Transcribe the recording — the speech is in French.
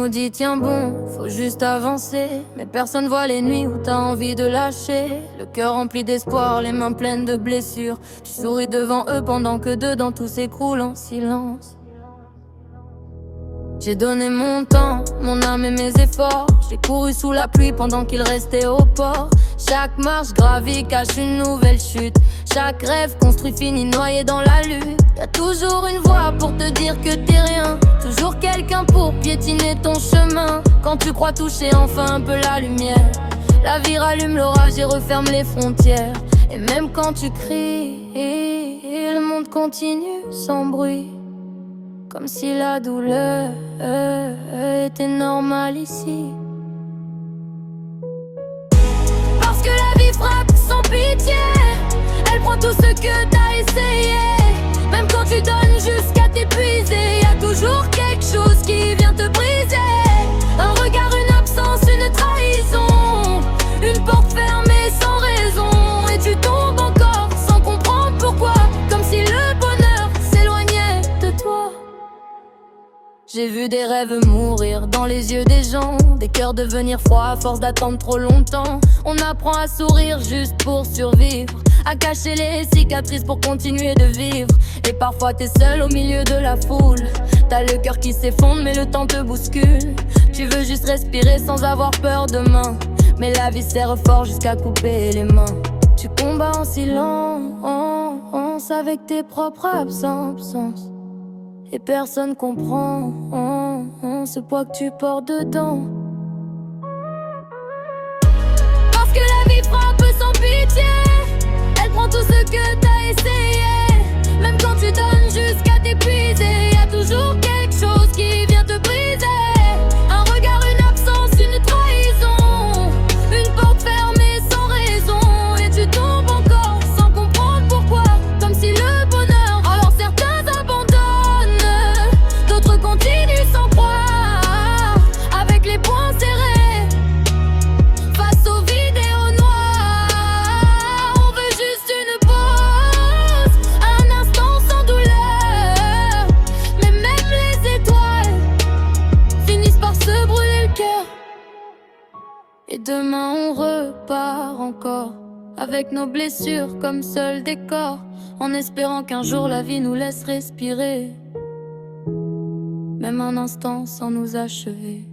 nous dit tiens bon, faut juste avancer. Mais personne voit les nuits où t'as envie de lâcher. Le cœur rempli d'espoir, les mains pleines de blessures. Tu souris devant eux pendant que dedans tout s'écroule en silence. J'ai donné mon temps, mon âme et mes efforts. J'ai couru sous la pluie pendant qu'il restait au port. Chaque marche gravie cache une nouvelle chute. Chaque rêve construit finit noyé dans la lutte. Y'a toujours une voix pour te dire que t'es rien. Toujours quelqu'un pour piétiner ton chemin. Quand tu crois toucher enfin un peu la lumière, la vie rallume l'orage et referme les frontières. Et même quand tu cries, le monde continue sans bruit. Comme si la douleur était normale ici. Parce que la vie frappe sans pitié. Elle prend tout ce que t'as essayé. Même quand tu donnes jusqu'à t'épuiser, y a toujours quelque chose qui vient te briser. Un regard, une absence, une trahison. Une porte fermée sans raison. Et tu tombes encore sans comprendre pourquoi. Comme si le bonheur s'éloignait de toi. J'ai vu des rêves mourir dans les yeux des gens. Des cœurs devenir froids à force d'attendre trop longtemps. On apprend à sourire juste pour survivre, à cacher les cicatrices pour continuer de vivre. Et parfois t'es seul au milieu de la foule. T'as le cœur qui s'effondre mais le temps te bouscule. Tu veux juste respirer sans avoir peur demain. Mais la vie serre fort jusqu'à couper les mains. Tu combats en silence avec tes propres absences. Et personne comprend ce poids que tu portes dedans. Parce que la vie frappe sans pitié. Elle prend tout ce que t'as essayé. Même quand tu donnes jusqu'à t'épuiser, y a toujours quelque chose qui vient te briser. Un regard, une absence, une trahison. Une porte fermée sans raison. Et tu tombes encore sans comprendre pourquoi. Comme si le bonheur, alors certains abandonnent, d'autres continuent sans croire. Avec les poings serrés face aux vidéos noires. On veut juste une pause, un instant sans douleur. Mais même les étoiles finissent par se brûler le cœur. Et demain on repart encore, avec nos blessures comme seul décor. En espérant qu'un jour la vie nous laisse respirer, même un instant sans nous achever.